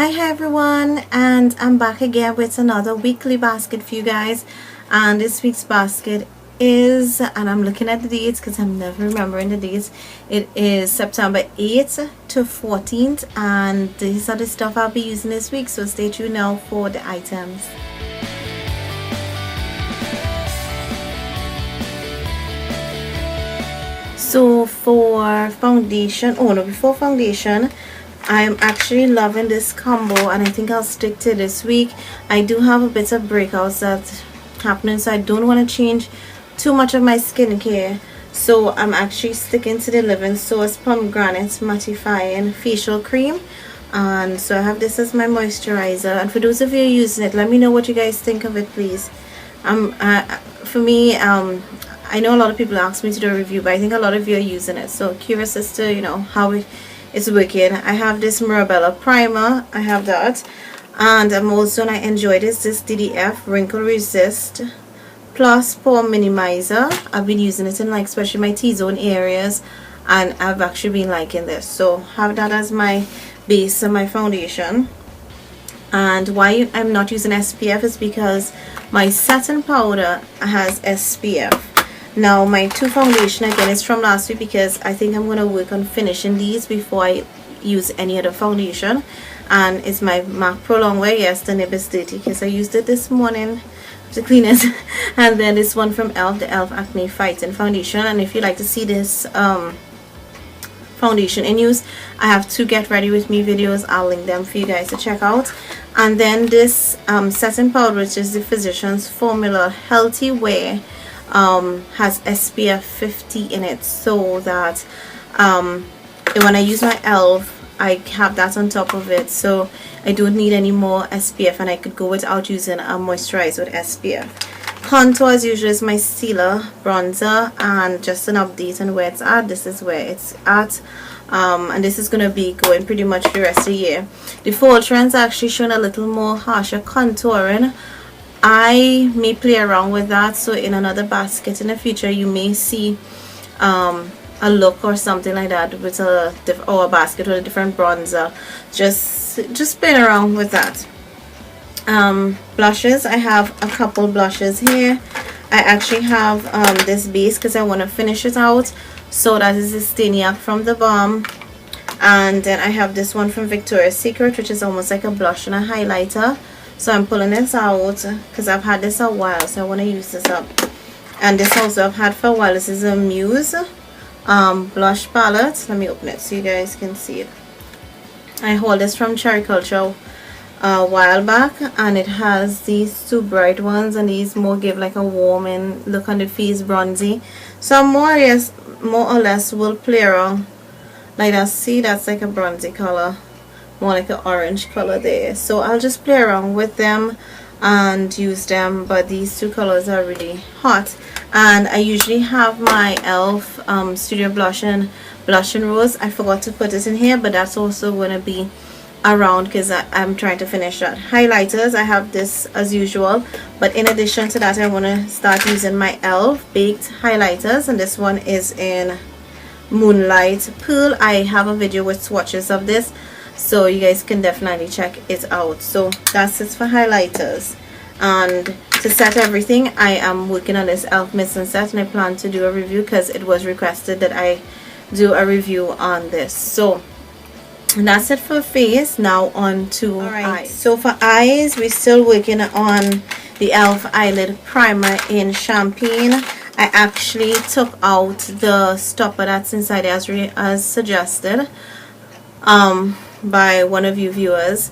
Hi everyone, and I'm back again with another weekly basket for you guys. And this week's basket is, and I'm looking at the dates because I'm never remembering the dates. It is September 8th to 14th, and these are the stuff I'll be using this week, so stay tuned now for the items. So for foundation, before foundation, I'm actually loving this combo, and I think I'll stick to this week. I do have a bit of breakouts that's happening, so I don't want to change too much of my skincare. So I'm actually sticking to the Living Source Pomegranate Mattifying Facial Cream. And so I have this as my moisturizer. And for those of you using it, let me know what you guys think of it, please. For me, I know a lot of people ask me to do a review, but I think a lot of you are using it. So curious as to, how it's wicked. I have this Mirabella primer. I have that, and I'm also, and I enjoy this DDF Wrinkle Resist Plus Pore Minimizer. I've been using it in especially my T-zone areas, and I've actually been liking this. So have that as my base and my foundation. And why I'm not using SPF is because my satin powder has SPF. Now my two foundation again is from last week, because I think I'm going to work on finishing these before I use any other foundation. And it's my MAC Pro Longwear. Yes, the nib is dirty because I used it this morning to clean it. And then this one from the e.l.f. Acne Fighting Foundation. And if you like to see this foundation in use, I have two get ready with me videos. I'll link them for you guys to check out. And then this setting powder, which is the Physicians Formula Healthy Wear, has SPF 50 in it, so that when I use my e.l.f. I have that on top of it, so I don't need any more SPF, and I could go without using a moisturizer with SPF. Contour as usual is my Stila bronzer, and just an update on where it's at. This is where it's at, and this is going to be going pretty much the rest of the year. The fall trends are actually showing a little more harsher contouring. I may play around with that, so in another basket in the future you may see a look or something like that with a basket with a different bronzer. Just playing around with that. Blushes, I have a couple blushes here. I actually have this base because I want to finish it out. So that is the Staniac from the Balm, and then I have this one from Victoria's Secret, which is almost like a blush and a highlighter. So I'm pulling this out because I've had this a while, so I want to use this up. And this also I've had for a while. This is a Muse blush palette. Let me open it so you guys can see it. I hauled this from Cherry Culture a while back, and it has these two bright ones, and these more give like a warming look on the face, bronzy. So more or less will play around like that. See, that's like a bronzy color, more like an orange color there. So I'll just play around with them and use them, but these two colors are really hot. And I usually have my e.l.f. Studio Blush and Rose. I forgot to put it in here, but that's also going to be around because I'm trying to finish that. Highlighters, I have this as usual, but in addition to that I want to start using my e.l.f. Baked highlighters, and this one is in Moonlight Pearl. I have a video with swatches of this, so you guys can definitely check it out. So that's it for highlighters. And to set everything, I am working on this e.l.f. mist and set, and I plan to do a review because it was requested that I do a review on this. So that's it for face. Now on to eyes. So for eyes, we're still working on the e.l.f. eyelid primer in Champagne. I actually took out the stopper that's inside as suggested by one of you viewers,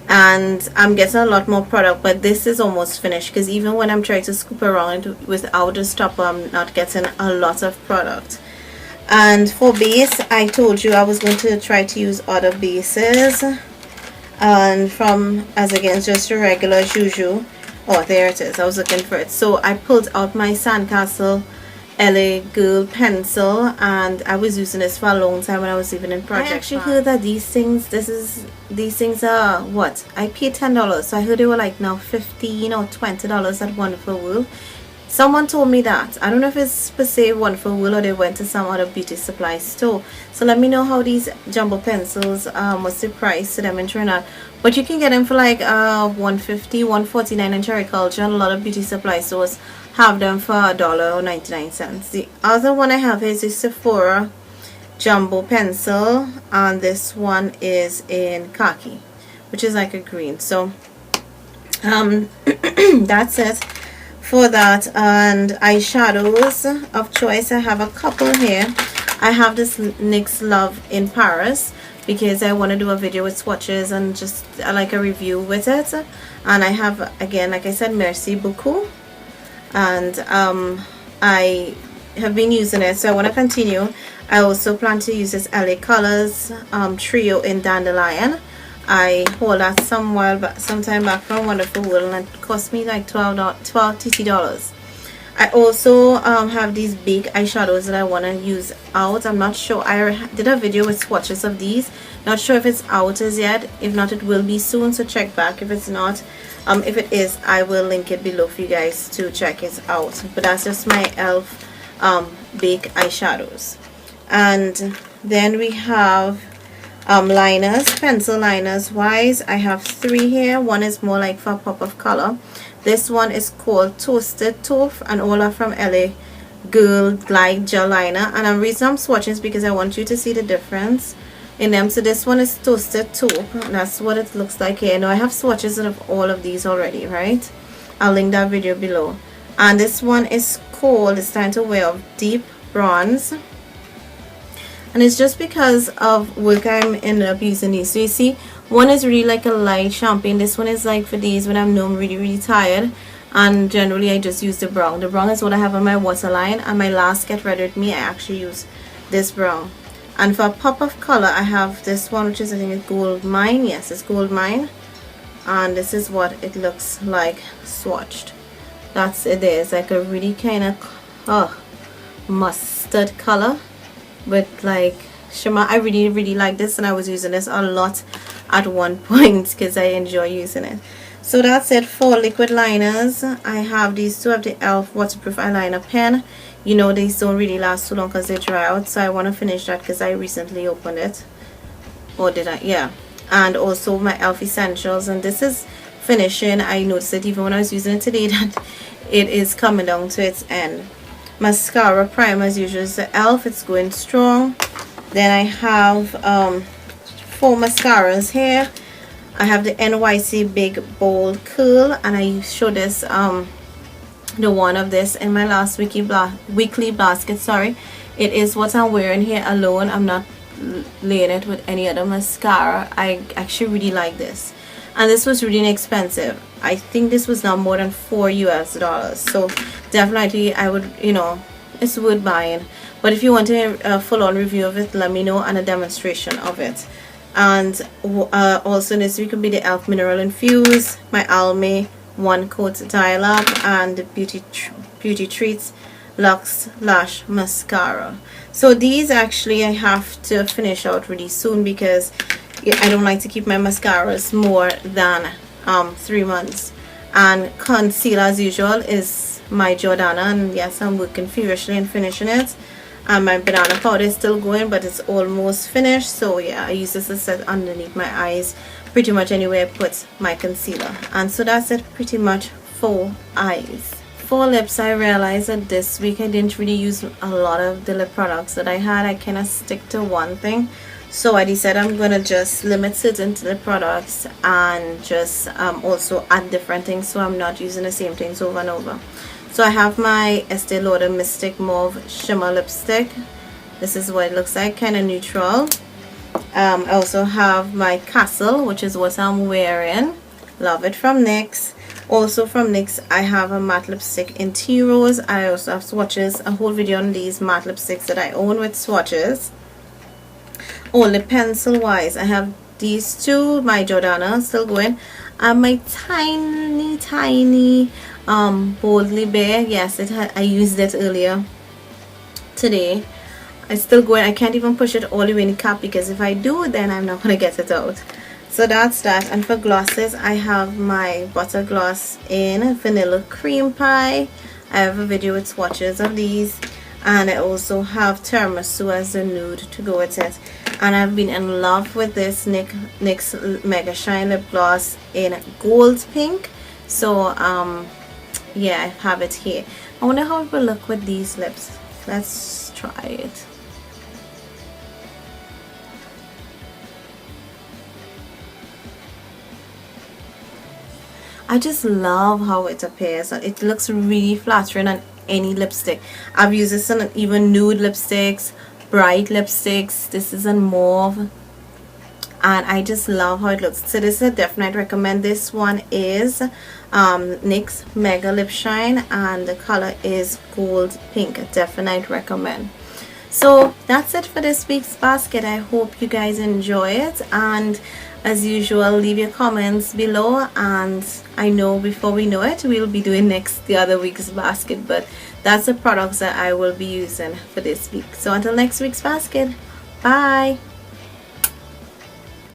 and I'm getting a lot more product, but this is almost finished because even when I'm trying to scoop around without a stopper, I'm not getting a lot of product. And for base, I told you I was going to try to use other bases, and as against just a regular as usual. Oh, there it is. I was looking for it. So I pulled out my Sandcastle LA Girl pencil, and I was using this for a long time when I was even in project. I actually heard that these things are what? I paid $10, so I heard they were like now $15 or $20 at Wonderful World. Someone told me that. I don't know if it's per se Wonderful Will or they went to some other beauty supply store. So let me know how these jumbo pencils, what's the price to them in Trinidad. But you can get them for like $150, $149 in Cherry Culture, and a lot of beauty supply stores have them for $1.99. The other one I have is a Sephora jumbo pencil, and this one is in khaki, which is like a green. So that's it for that. And eyeshadows of choice, I have a couple here. I have this NYX Love in Paris because I want to do a video with swatches and just like a review with it. And I have, again, like I said, Merci Beaucoup, and I have been using it, so I want to continue. I also plan to use this LA Colors trio in Dandelion. I hauled that sometime back from Wonderful World, and it cost me like $12 TT. I also have these big eyeshadows that I want to use out. I'm not sure. I did a video with swatches of these. Not sure if it's out as yet. If not, it will be soon, so check back if it's not. If it is, I will link it below for you guys to check it out. But that's just my e.l.f. big eyeshadows. And then we have liners, pencil liners wise. I have 3 here. One is more like for a pop of color. This one is called Toasted Taupe, and all are from LA Girl Glide Gel Liner. And the reason I'm swatching is because I want you to see the difference in them. So this one is Toasted Taupe, and that's what it looks like here. Now I have swatches of all of these already, right? I'll link that video below. And this one is called, it's time to wear, Deep Bronze. And it's just because of work I'm ended up using these. So you see, one is really like a light champagne. This one is like for these when I'm really tired, and generally I just use the brown. The brown is what I have on my waterline, and my last Get Ready With Me I actually use this brown. And for a pop of color I have this one, which is, I think it's Gold Mine. Yes, it's Gold Mine, and this is what it looks like swatched. That's it. There's like a really kind of mustard color with like shimmer. I really like this, and I was using this a lot at one point because I enjoy using it. So that's it for liquid liners. I have these two of the e.l.f. waterproof eyeliner pen. You know, these don't really last too long because they dry out, so I want to finish that because I recently opened it. Or did I? Yeah. And also my e.l.f. essentials, and this is finishing. I noticed it even when I was using it today that it is coming down to its end. Mascara primer as usual is the e.l.f. It's going strong. Then I have 4 mascaras here. I have the NYC Big Bold Curl, and I showed this the one of this in my last weekly basket. Sorry, it is what I'm wearing here alone. I'm not laying it with any other mascara. I actually really like this, and this was really inexpensive. I think this was not more than $4 US, so definitely I would, you know, it's worth buying. But if you want a full-on review of it, let me know, and a demonstration of it. And also this week will be the e.l.f. Mineral Infuse, my Almay 1 Coat Dial-Up, and the Beauty Treats Luxe Lash Mascara. So these actually I have to finish out really soon because I don't like to keep my mascaras more than 3 months. And concealer as usual is my Jordana, and yes, I'm working furiously in finishing it. And my banana powder is still going, but it's almost finished. So yeah, I use this to set underneath my eyes pretty much anywhere I put my concealer. And so that's it pretty much for eyes. For lips, I realized that this week I didn't really use a lot of the lip products that I had. I kind of stick to one thing. So I decided I'm going to just limit certain to the products and just also add different things, so I'm not using the same things over and over. So I have my Estee Lauder Mystic Mauve Shimmer Lipstick. This is what it looks like, kind of neutral. I also have my Castle, which is what I'm wearing. Love it, from NYX. Also from NYX, I have a matte lipstick in Tea Rose. I also have swatches, a whole video on these matte lipsticks that I own with swatches. Only pencil wise, I have these two, my Jordana still going, and my tiny Boldly Bare. Yes, I used it earlier today. It's still going. I can't even push it all the way in the cap because if I do, then I'm not gonna get it out. So that's that. And for glosses, I have my Butter Gloss in Vanilla Cream Pie, I have a video with swatches of these, and I also have tiramisu as a nude to go with it. And I've been in love with this NYX Mega Shine lip gloss in gold pink. So yeah, I have it here. I wonder how it will look with these lips. Let's try it. I just love how it appears. It looks really flattering on any lipstick. I've used this on even nude lipsticks, bright lipsticks. This is in mauve, and I just love how it looks. So this is a definite recommend. This one is NYX Mega Lip Shine, and the color is gold pink. Definite recommend. So that's it for this week's basket. I hope you guys enjoy it, and as usual, leave your comments below, and I know before we know it we'll be doing the other week's basket, but that's the products that I will be using for this week. So until next week's basket, bye.